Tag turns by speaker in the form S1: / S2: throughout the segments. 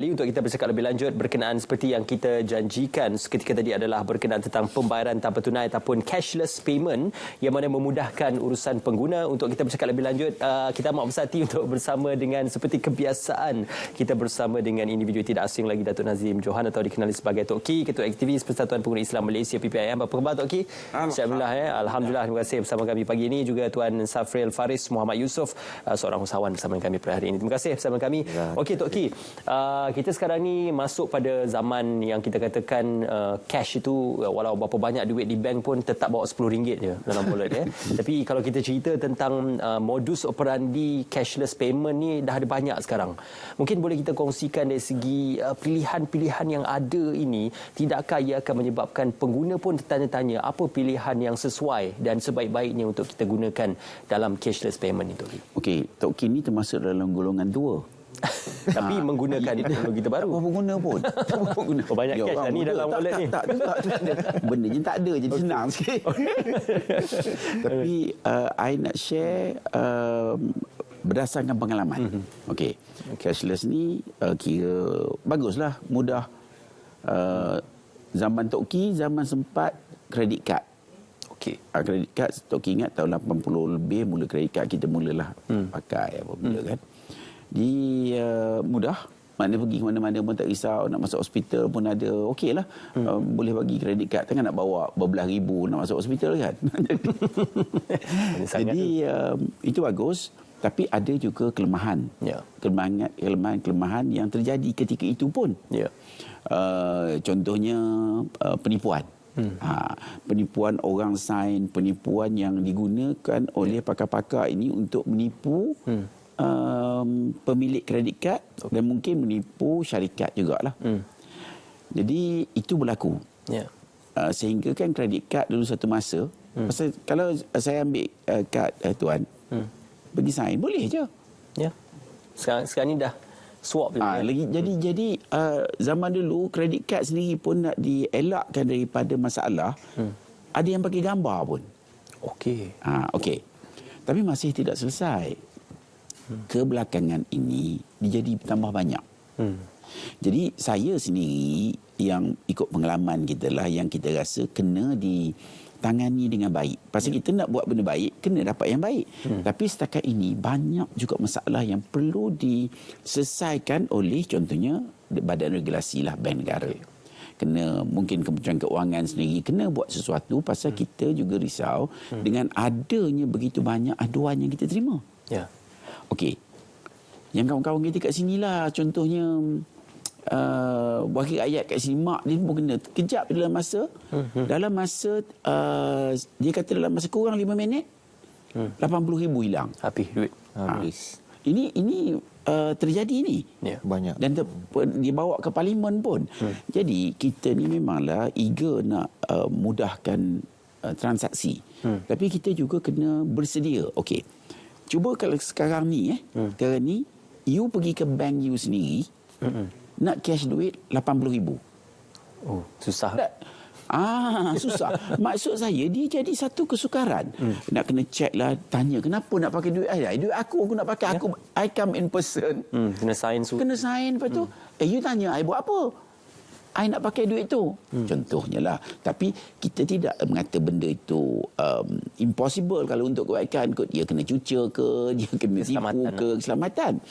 S1: Untuk kita bercakap lebih lanjut berkenaan seperti yang kita janjikan seketika tadi adalah berkenaan tentang pembayaran tanpa tunai ataupun cashless payment yang mana memudahkan urusan pengguna. Untuk kita bercakap lebih lanjut, kita amat bersati untuk bersama dengan seperti kebiasaan kita bersama dengan individu tidak asing lagi, Datuk Nazim Johan atau dikenali sebagai Tok Ki, Ketua Aktivis Persatuan Pengguna Islam Malaysia PPIM. Apa khabar Tok Ki? Alhamdulillah. Alhamdulillah, terima kasih bersama kami pagi ini. Juga Tuan Safril Faris Muhammad Yusof, seorang usahawan bersama kami pada hari ini. Terima kasih bersama kami. Okey Tok Ki, kita sekarang ni masuk pada zaman yang kita katakan cash itu walau berapa banyak duit di bank pun tetap bawa RM10 je dalam wallet ya. Tapi kalau kita cerita tentang modus operandi cashless payment ni dah ada banyak sekarang. Mungkin boleh kita kongsikan dari segi pilihan-pilihan yang ada ini, tidakkah ia akan menyebabkan pengguna pun tertanya-tanya apa pilihan yang sesuai dan sebaik-baiknya untuk kita gunakan dalam cashless payment itu?
S2: Okey, Tok Ki ni termasuk dalam golongan 2.
S1: Tapi menggunakan teknologi terbaru.
S2: Tak apa guna pun.
S1: Oh, banyak cash dah ni dalam wallet ni.
S2: Tak. Benda je tak ada. Jadi senang sikit. Tapi I nak share berdasarkan pengalaman. Okey. Cashless ni kira baguslah, mudah. Zaman Tok Ki, zaman sempat kredit kad. Okey. Kredit kad Tok Ki ingat tahun 80 lebih mula kredit kad kita mulalah pakai apa benda kan. Mudah, mana pergi ke mana-mana pun tak risau, nak masuk hospital pun ada, okeylah. Boleh bagi kredit kad, takkan nak bawa berbelas ribu nak masuk hospital kan. Jadi itu bagus, tapi ada juga kelemahan. Kelemahan yang terjadi ketika itu pun. Contohnya penipuan. Penipuan orang sign, penipuan yang digunakan oleh pakar-pakar ini untuk menipu pemilik kredit kad dan mungkin menipu syarikat jugalah. Jadi itu berlaku. Sehingga kan kredit kad dulu satu masa, pasal kalau saya ambil kad tuan, pergi sign boleh je.
S1: Sekarang ni dah swap je.
S2: Jadi zaman dulu kredit kad sendiri pun nak dielakkan daripada masalah. Ada yang pakai gambar pun. Okey. Tapi masih tidak selesai. Kebelakangan ini dijadi tambah banyak. Jadi saya sendiri yang ikut pengalaman kita lah, yang kita rasa kena ditangani dengan baik. Pasal kita nak buat benda baik, kena dapat yang baik. Tapi setakat ini banyak juga masalah yang perlu diselesaikan oleh contohnya badan regulasi lah, bank negara. Kena mungkin Kementerian Keuangan sendiri kena buat sesuatu, pasal kita juga risau dengan adanya begitu banyak aduan yang kita terima. Okey. Yang kawan-kawan kita kat sinilah, contohnya wakil rakyat kat sini, mak dia pun kena kejap dalam masa dia kata dalam masa kurang 5 minit 80,000 hilang.
S1: Habis duit.
S2: Ini terjadi ni.
S3: Banyak.
S2: Dan dibawa ke parlimen pun. Jadi kita ni memanglah eager nak mudahkan transaksi. Tapi kita juga kena bersedia. Okey. Cuba kalau sekarang ni sekarang ni you pergi ke bank you sendiri, nak cash duit 80,000.
S1: Susah.
S2: Susah. Maksud saya dia jadi satu kesukaran. Nak kena check lah, tanya kenapa nak pakai duit saya. Duit aku nak pakai, I come in person.
S1: Kena sign.
S2: Lepas tu you tanya I buat apa? I nak pakai duit tu. Contohnya lah. Tapi kita tidak mengata benda itu impossible kalau untuk kebaikan. Dia kena cuca ke, dia kena tipu ke, keselamatan.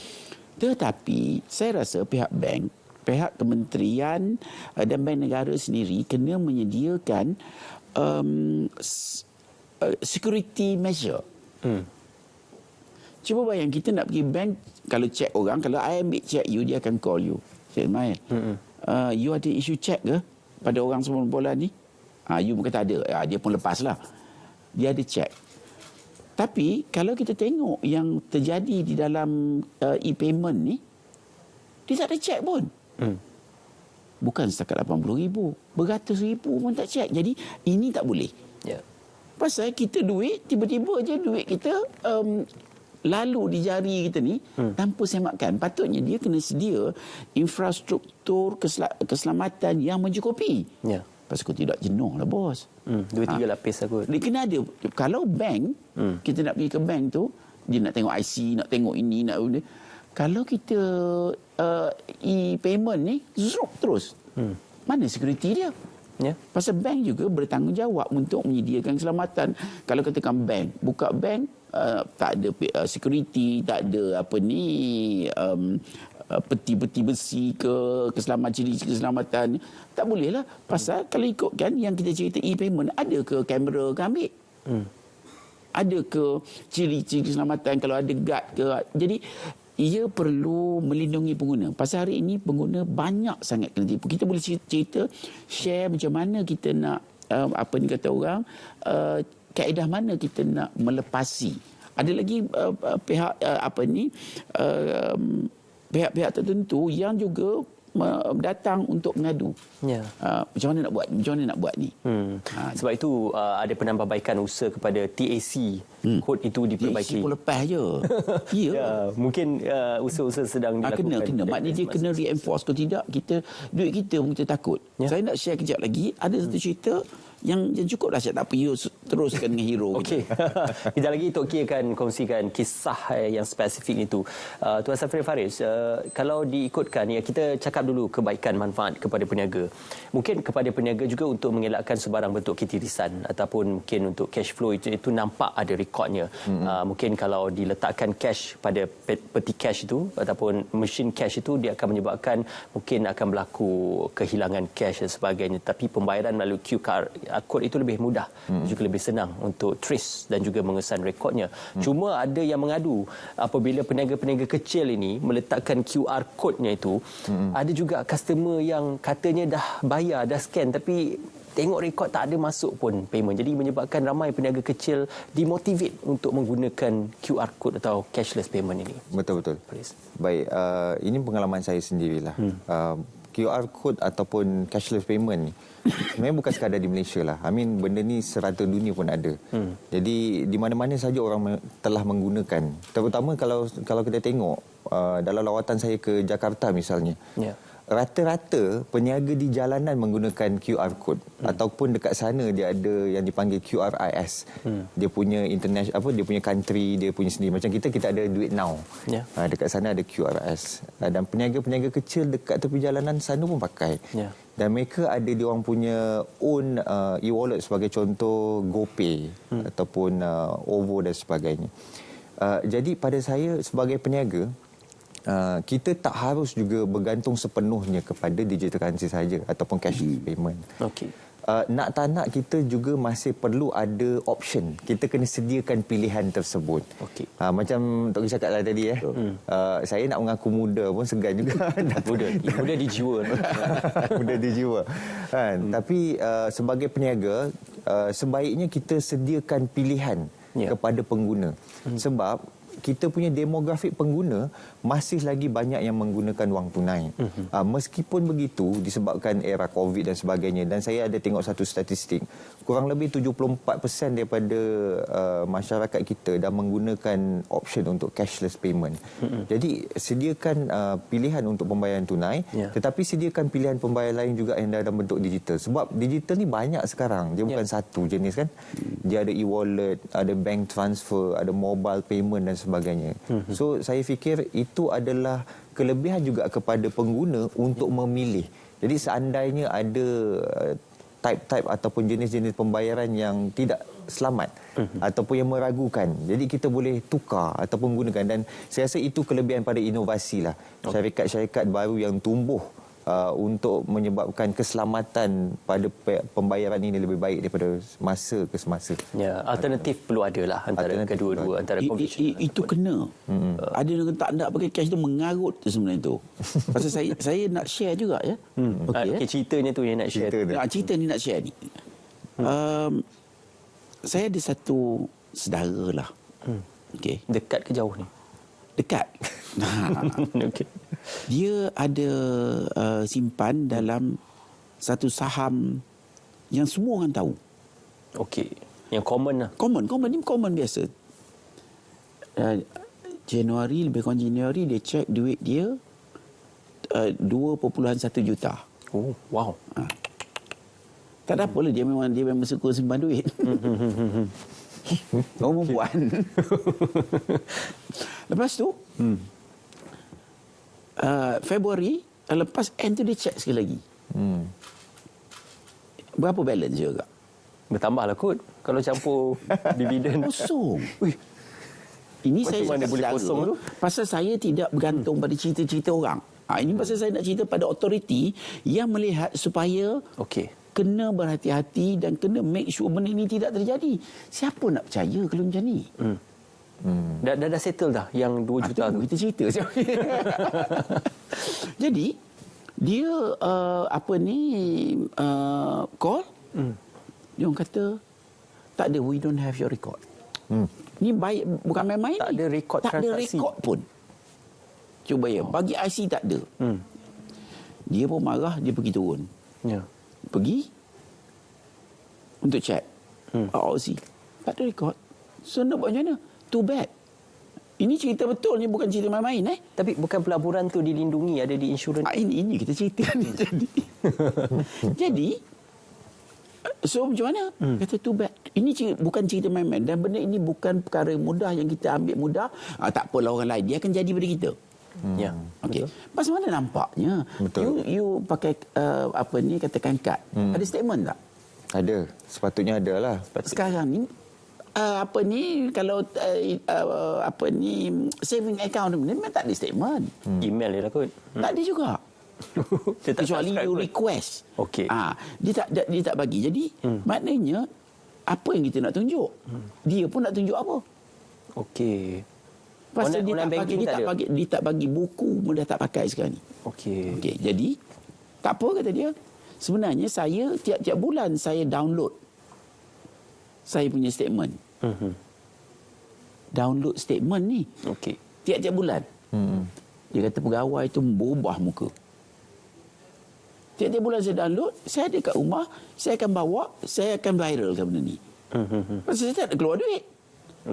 S2: Tetapi saya rasa pihak bank, pihak kementerian dan bank negara sendiri kena menyediakan security measure. Cuba bayang kita nak pergi bank, kalau check orang, kalau I ambil check you, dia akan call you. Cik Ismail, you ada isu cek ke pada orang sebelum bola ni? You pun kata ada. Dia pun lepas lah. Dia ada cek. Tapi kalau kita tengok yang terjadi di dalam e-payment ni, dia tak ada cek pun. Bukan setakat 80,000, beratus ribu pun tak cek. Jadi ini tak boleh. Pasal kita duit, tiba-tiba je duit kita lalu di jari kita ni tanpa semakan. Patutnya dia kena sedia infrastruktur keselamatan yang mencukupi. Pasal kau tidak jenuh lah bos.
S1: 2-3 lapis aku.
S2: Dia kena ada. Kalau bank, kita nak pergi ke bank tu, dia nak tengok IC, nak tengok ini, nak Kalau kita e-payment ni zruk terus. Mana security dia?
S1: Ya.
S2: Pasal bank juga bertanggungjawab untuk menyediakan keselamatan. Kalau katakan bank, buka bank, tak ada security, tak ada peti-peti besi ke keselamatan, ciri-ciri keselamatan. Tak boleh lah. Pasal kalau ikutkan yang kita cerita e-payment, ada ke kamera ke ambil? Ada ke ciri-ciri keselamatan kalau ada guard ke? Jadi ia perlu melindungi pengguna. Pasal hari ini pengguna banyak sangat kena tipu. Kita boleh cerita, share macam mana kita nak, apa ni kata orang, kaedah mana kita nak melepasi. Ada lagi pihak-pihak tertentu yang juga datang untuk mengadu.
S1: Ya.
S2: Macam mana nak buat ni?
S1: Sebab itu ada penambahbaikan usaha kepada TAC. Kod itu diperbaiki.
S2: TAC pun lepas je. Ya.
S1: Ya, mungkin usaha-usaha sedang dilakukan.
S2: Kena. Maknanya dia kena reinforce. Kalau tidak, duit kita pun kita takut. Ya. Saya nak share kejap lagi. Ada satu cerita yang cukup dah, saya tak perlu teruskan dengan hero.
S1: Okey. Kejap lagi Tok Ki akan kongsikan kisah yang spesifik itu. Tuan Safri Faris, kalau diikutkan, ya, kita cakap dulu kebaikan manfaat kepada peniaga. Mungkin kepada peniaga juga untuk mengelakkan sebarang bentuk ketirisan ataupun mungkin untuk cash flow itu nampak ada rekodnya. Mungkin kalau diletakkan cash pada peti cash itu ataupun mesin cash itu, dia akan menyebabkan mungkin akan berlaku kehilangan cash dan sebagainya. Tapi pembayaran melalui QR kod itu lebih mudah, juga lebih senang untuk trace dan juga mengesan rekodnya. Cuma ada yang mengadu apabila peniaga-peniaga kecil ini meletakkan QR kodnya itu, ada juga customer yang katanya dah bayar, dah scan, tapi tengok rekod tak ada masuk pun payment. Jadi menyebabkan ramai peniaga kecil dimotivate untuk menggunakan QR code atau cashless payment ini.
S3: Betul-betul. Baik, ini pengalaman saya sendirilah. QR code ataupun cashless payment ni sebenarnya bukan sekadar di Malaysia lah. Benda ni serata dunia pun ada. Jadi di mana-mana saja orang telah menggunakan. Terutama kalau kita tengok dalam lawatan saya ke Jakarta misalnya. Ya. Rata-rata peniaga di jalanan menggunakan QR code ataupun dekat sana dia ada yang dipanggil QRIS. Dia punya international dia punya country, dia punya sendiri. Macam kita ada Duit Now. Yeah. Dekat sana ada QRIS. Dan peniaga-peniaga kecil dekat tepi jalanan sana pun pakai. Yeah. Dan mereka ada dia orang punya own e-wallet, sebagai contoh GoPay ataupun OVO dan sebagainya. Jadi pada saya sebagai peniaga, kita tak harus juga bergantung sepenuhnya kepada digital currency saja ataupun cash payment. Okey. Nak tak nak, kita juga masih perlu ada option. Kita kena sediakan pilihan tersebut. Okey. Macam Tok Ki cakap lah tadi saya nak mengaku muda pun segan juga.
S1: Muda di jiwa.
S3: Muda di jiwa. Tapi sebagai peniaga, sebaiknya kita sediakan pilihan kepada pengguna. Sebab kita punya demografik pengguna masih lagi banyak yang menggunakan wang tunai. Meskipun begitu, disebabkan era COVID dan sebagainya, dan saya ada tengok satu statistik, kurang lebih 74% daripada masyarakat kita dah menggunakan option untuk cashless payment. Jadi sediakan pilihan untuk pembayaran tunai, tetapi sediakan pilihan pembayaran lain juga yang dalam bentuk digital. Sebab digital ni banyak sekarang, dia bukan satu jenis kan. Dia ada e-wallet, ada bank transfer, ada mobile payment dan sebagainya. So saya fikir itu adalah kelebihan juga kepada pengguna untuk memilih. Jadi seandainya ada type-type ataupun jenis-jenis pembayaran yang tidak selamat ataupun yang meragukan, jadi kita boleh tukar ataupun gunakan. Dan saya rasa itu kelebihan pada inovasi lah. Syarikat-syarikat baru yang tumbuh untuk menyebabkan keselamatan pada pembayaran ini lebih baik daripada masa ke semasa.
S1: Ya, alternatif perlu ada lah antara kedua-dua, antara conventional.
S2: Itu kena. Ada yang tak nak pakai cash tu mengarut tu sebenarnya tu. Pasal saya nak share juga ya.
S1: Okey, ceritanya tu yang nak share.
S2: Cerita ni nak share ni. Saya ada satu saudara lah. Okey.
S1: Dekat ke jauh ni?
S2: Dekat.
S1: Okey.
S2: Dia ada simpan dalam satu saham yang semua orang tahu.
S1: Okey. Yang common lah.
S2: Common biasa. Januari, lebih kurang Januari, dia cek duit dia 2.1 juta.
S1: Oh, wow.
S2: Tak ada apalah, dia memang suka simpan duit. Orang perempuan. Lepas tu, Februari lepas end tu dia check sekali lagi. Berapa balance juga?
S1: Bertambahlah kot kalau campur dividen.
S2: Kosong.
S1: Ui,
S2: Ini
S1: macam
S2: saya
S1: mana
S2: sangat
S1: boleh
S2: sedara
S1: kosong tu?
S2: pasal saya tidak bergantung pada cerita-cerita orang. Ini pasal saya nak cerita pada authority yang melihat supaya
S1: okey.
S2: kena berhati-hati dan kena make sure benda ini tidak terjadi. Siapa nak percaya kalau macam ni?
S1: Dah settle dah yang 2 juta tu.
S2: Kita cerita. Jadi dia call. Dia orang kata tak ada, we don't have your record. Ni baik, bukan main-main.
S1: Tak ada rekod
S2: Tak ada
S1: transaksi.
S2: rekod pun. Cuba ya, bagi IC tak ada. Dia pun marah, dia pergi turun.
S1: Ya.
S2: Pergi untuk check. ROC. Tak ada rekod. So nak buat macam mana? Too bad. Ini cerita betul ni, bukan cerita main-main.
S1: Tapi bukan pelaburan tu dilindungi, ada di insurans.
S2: Ini kita cerita ni. Jadi so macam mana? Kata too bad. Ini bukan cerita main-main. Dan benda ini bukan perkara mudah yang kita ambil mudah. Tak apalah orang lain. Dia akan jadi pada kita.
S1: Ya.
S2: Okey. Pasal mana nampaknya?
S3: Betul.
S2: You pakai katakan kad. Ada statement tak?
S3: Ada. Sepatutnya ada lah.
S2: Sekarang ni kalau saving account ni memang tak ada statement.
S1: Email dia lah kot.
S2: Tak ada juga.
S1: Dia tak
S2: Kecuali
S1: subscribe
S2: you
S1: kot.
S2: request.
S1: Okey.
S2: Dia tak bagi. Jadi maknanya apa yang kita nak tunjuk? Dia pun nak tunjuk apa?
S1: Okey.
S2: Pasal
S1: Online banking tak ada?
S2: dia tak bagi buku pun dah tak pakai sekarang ni.
S1: Okey.
S2: Okey, jadi tak apa kata dia. Sebenarnya saya tiap-tiap bulan saya download saya punya statement. Download statement ni.
S1: Okey.
S2: Tiap-tiap bulan. Dia kata pegawai tu berubah muka. Tiap-tiap bulan saya download, saya ada kat rumah, saya akan bawa, saya akan viralkan benda ni. Pasal saya tak ada keluar duit.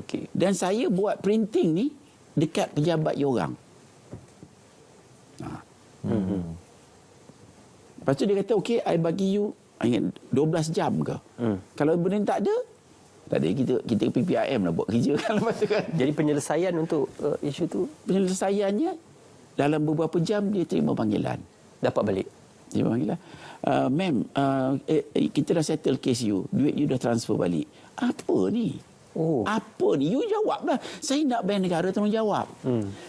S1: Okey.
S2: Dan saya buat printing ni dekat pejabat you orang. Lepas tu dia kata, okey, I bagi you 12 jam ke? Kalau benda ni tak ada, kita PPIM lah buat kerja kan lepas tu kan.
S1: Jadi penyelesaian untuk isu tu
S2: Penyelesaiannya, dalam beberapa jam dia terima panggilan.
S1: dapat balik.
S2: Dia panggil lah, ma'am, kita dah settle case you. Duit you dah transfer balik. Apa ni? Apa ni? You jawab lah. Saya nak bank negara tolongjawab.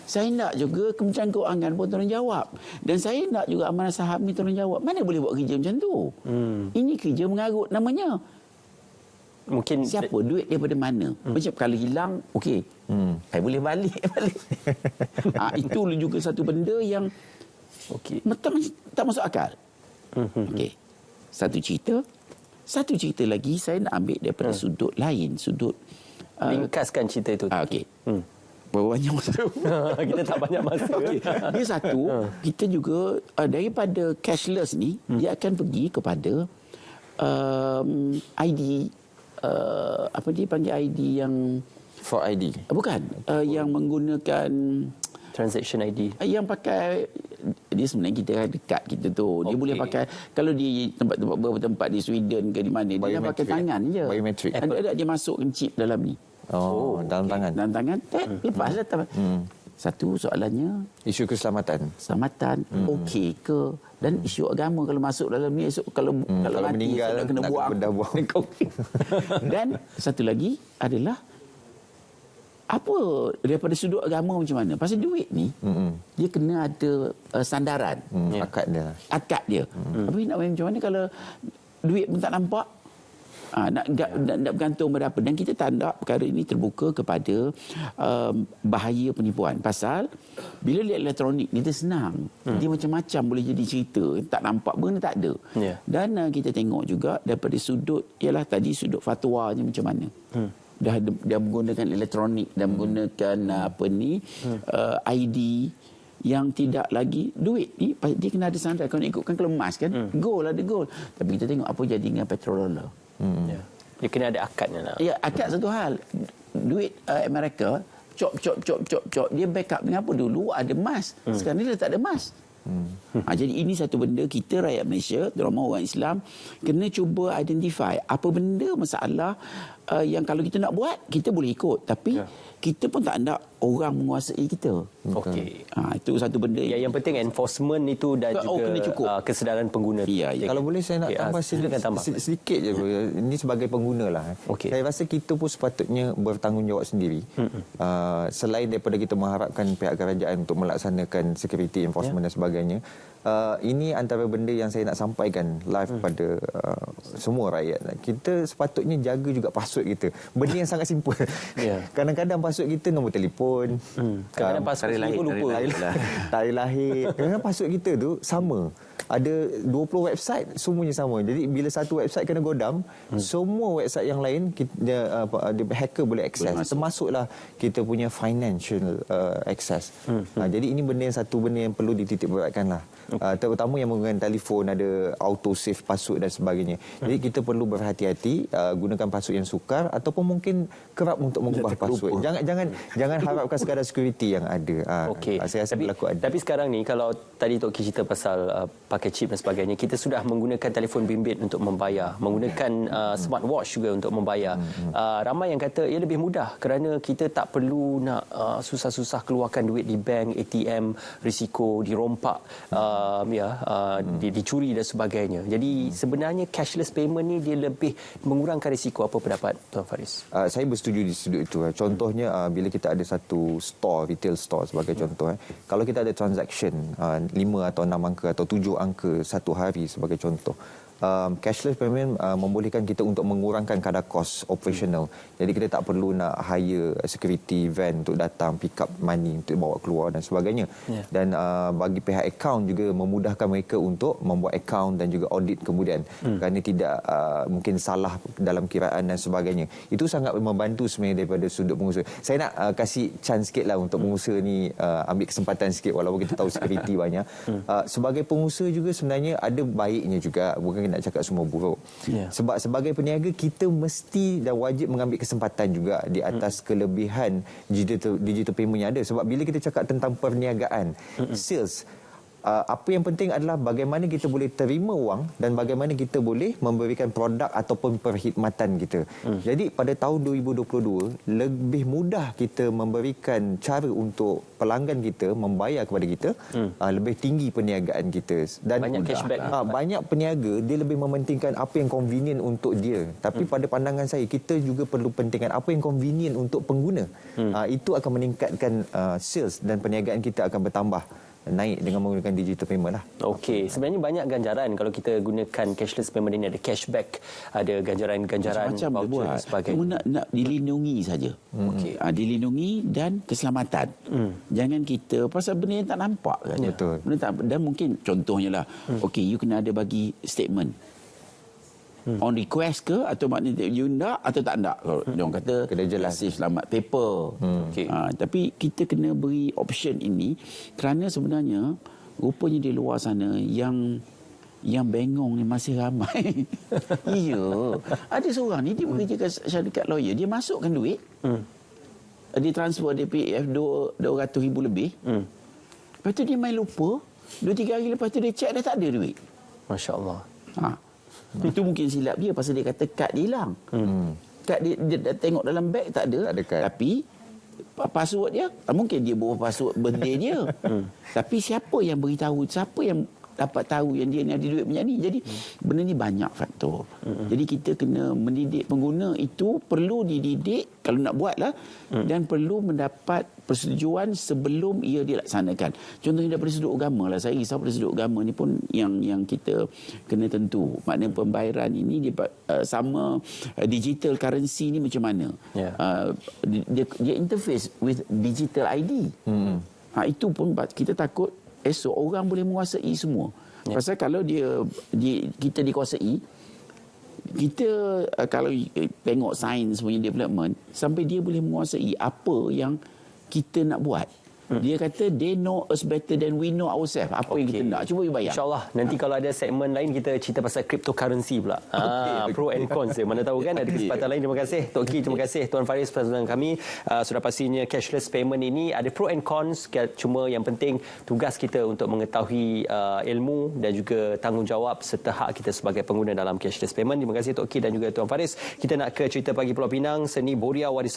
S2: Saya nak juga Kementerian Kewangan pun tolongjawab. Dan saya nak juga Amanah Saham ni tolongjawab. Mana boleh buat kerja macam tu? Ini kerja mengarut namanya.
S1: Mungkin
S2: Siapa duit daripada mana? Macam kalau hilang, okey. Saya boleh balik. Itu juga satu benda yang
S1: okey.
S2: tak masuk akal. Okey. Satu cerita lagi saya nak ambil daripada sudut lain, sudut
S1: ringkaskan cerita itu.
S2: okey. Berapa banyak masa?
S1: Kita tak banyak masa.
S2: Okey. Dia satu, kita juga daripada cashless ni, dia akan pergi kepada ID, apa dia panggil ID yang
S3: For ID.
S2: bukan, yang menggunakan
S1: Transaction ID.
S2: yang pakai dia sebenarnya kita ada kad kita tu. Dia boleh pakai kalau di tempat-tempat beberapa tempat di Sweden ke di mana dia pakai tangan je.
S3: Biometrik.
S2: Ada dia masukkan chip dalam ni.
S3: Dalam tangan.
S2: Dalam tangan. Lepaslah. Satu soalannya
S3: Isu keselamatan.
S2: okey ke? Dan isu agama kalau masuk dalam ni esok kalau mati
S3: meninggal,
S2: esok nak kena
S3: nak
S2: buang.
S3: kena buang.
S2: Dan satu lagi adalah apa daripada sudut agama macam mana? Pasal duit ni dia kena ada sandaran. Akad dia. Tapi nak main macam mana kalau duit pun tak nampak? Nak bergantung pada apa? Dan kita tak nak perkara ini terbuka kepada bahaya penipuan. Pasal bila lihat elektronik ni dia senang. Dia macam-macam boleh jadi cerita. Tak nampak benda tak ada. Dan kita tengok juga daripada sudut, ialah tadi sudut fatwanya macam mana. Dia menggunakan elektronik dan menggunakan ID yang tidak lagi duit ni dia kena ada sandaran. Kalau nak ikutkan kalau emas kan gold ada gold, tapi kita tengok apa jadi dengan petrodollar.
S1: Dia kena ada akadnya lah.
S2: Ya, akad satu hal. Duit Amerika cop dia backup dengan apa? Dulu ada emas, sekarang ni dah tak ada emas. Jadi ini satu benda kita rakyat Malaysia, terutama orang Islam, kena cuba identify apa benda masalah yang kalau kita nak buat, kita boleh ikut. Tapi kita pun tak nak orang menguasai kita.
S1: Okey.
S2: Itu satu benda.
S1: Yang penting enforcement itu dan juga
S2: kena cukup.
S1: kesedaran pengguna.
S2: Ya.
S3: Kalau boleh saya nak tambah sedikit je. Ini sebagai pengguna lah. Saya rasa kita pun sepatutnya bertanggungjawab sendiri. Selain daripada kita mengharapkan pihak kerajaan untuk melaksanakan security enforcement dan sebagainya, ini antara benda yang saya nak sampaikan live kepada semua rakyat. Kita sepatutnya jaga juga password kita. Benda yang sangat simple. Kadang-kadang password kita nombor telefon,
S1: kadang-kadang password
S3: lahir,
S1: lupa.
S3: Tarikh lahir. Kadang-kadang password kita tu sama. Ada 20 website, semuanya sama. Jadi bila satu website kena godam, semua website yang lain hacker boleh akses. Termasuklah kita punya financial access. Jadi ini satu benda yang perlu dititik beratkan lah. Terutama yang menggunakan telefon, ada auto save password dan sebagainya. Jadi kita perlu berhati-hati, gunakan password yang sukar ataupun mungkin kerap untuk mengubah password. Jangan harapkan sekadar security yang ada. Saya rasa berlaku ada.
S1: Tapi sekarang ni kalau tadi Tok Ki cerita pasal pakai chip dan sebagainya, kita sudah menggunakan telefon bimbit untuk membayar, menggunakan smartwatch juga untuk membayar. Ramai yang kata ia lebih mudah kerana kita tak perlu nak susah-susah keluarkan duit di bank, ATM, risiko dirompak, dicuri dan sebagainya. Jadi sebenarnya cashless payment ni dia lebih mengurangkan risiko. Apa pendapat Tuan Faris?
S3: Saya bersetuju di sudut itu. Contohnya bila kita ada satu store, retail store sebagai contoh, kalau kita ada transaction 5 atau 6 angka atau 7 angka satu hari sebagai contoh, cashless payment membolehkan kita untuk mengurangkan kadar kos operational. Jadi kita tak perlu nak hire security van untuk datang pick up money untuk bawa keluar dan sebagainya. Dan bagi pihak account juga memudahkan mereka untuk membuat account dan juga audit kemudian, kerana tidak mungkin salah dalam kiraan dan sebagainya. Itu sangat membantu sebenarnya daripada sudut pengusaha. Saya nak kasih chance sikit lah untuk pengusaha ni ambil kesempatan sikit, walaupun kita tahu security banyak. Sebagai pengusaha juga sebenarnya ada baiknya juga, bukan nak cakap semua buruk. Sebab sebagai peniaga kita mesti dan wajib mengambil kesempatan juga di atas kelebihan digital payment yang ada. Sebab bila kita cakap tentang perniagaan, sales, apa yang penting adalah bagaimana kita boleh terima wang dan bagaimana kita boleh memberikan produk ataupun perkhidmatan kita. Jadi pada tahun 2022 lebih mudah kita memberikan cara untuk pelanggan kita membayar kepada kita, lebih tinggi perniagaan kita dan
S1: banyak cashback.
S3: Banyak peniaga dia lebih mementingkan apa yang convenient untuk dia. Tapi pada pandangan saya, kita juga perlu pentingkan apa yang convenient untuk pengguna. Itu akan meningkatkan sales dan perniagaan kita akan bertambah naik dengan menggunakan digital payment lah.
S1: Okey, sebenarnya banyak ganjaran kalau kita gunakan cashless payment ini. Ada cashback, ada ganjaran-ganjaran, voucher dan sebagainya.
S2: Nak dilindungi saja. Dilindungi dan keselamatan. Jangan kita pasal benda yang tak nampak kan.
S3: Betul.
S2: Benda tak, dan mungkin contohnya lah, okey, you kena ada bagi statement. On request ke, atau maknanya you nak atau tak nak. Kalau dia orang kata
S3: kena jelas,
S2: selamat paper. Tapi kita kena beri option ini kerana sebenarnya rupanya di luar sana yang bengong ni masih ramai. Ya. Ada seorang ni dia bekerja kat syarikat lawyer, dia masukkan duit. Dia transfer DPF 200,000 lebih. Lepas tu dia main lupa, 2-3 hari lepas tu dia check dah tak ada duit.
S1: Masya-Allah.
S2: Itu mungkin silap dia pasal dia kata kad dia hilang. Kad dia tengok dalam beg tak ada. Tapi password dia, mungkin dia bawa password birthday dia. Tapi siapa yang beritahu, siapa yang dapat tahu yang dia ni ada duit macam ni. Jadi benda ni banyak faktor. Jadi kita kena mendidik pengguna, itu perlu dididik kalau nak buat lah, dan perlu mendapat persetujuan sebelum ia dilaksanakan. Contohnya daripada sudut agama lah, saya risau pada sudut agama ni pun yang kita kena tentu. Maknanya pembayaran ini sama digital currency ni macam mana. Dia interface with digital ID. Itu pun kita takut esok orang boleh menguasai semua. Pasal kalau kita dikuasai, kita kalau tengok sains punya development, sampai dia boleh menguasai apa yang kita nak buat. Dia kata they know us better than we know ourselves. Apa yang kita nak? Cuba you bayang.
S1: InsyaAllah nanti kalau ada segmen lain kita cerita pasal cryptocurrency pula. Pro and cons dia. Mana tahu kan ada kesempatan lain. Terima kasih Tok Ki, terima kasih Tuan Faris bersama kami. Sudah pastinya cashless payment ini ada pro and cons, cuma yang penting tugas kita untuk mengetahui ilmu dan juga tanggungjawab serta hak kita sebagai pengguna dalam cashless payment. Terima kasih Tok Ki dan juga Tuan Faris. Kita nak ke cerita pagi Pulau Pinang, seni Boria Warisan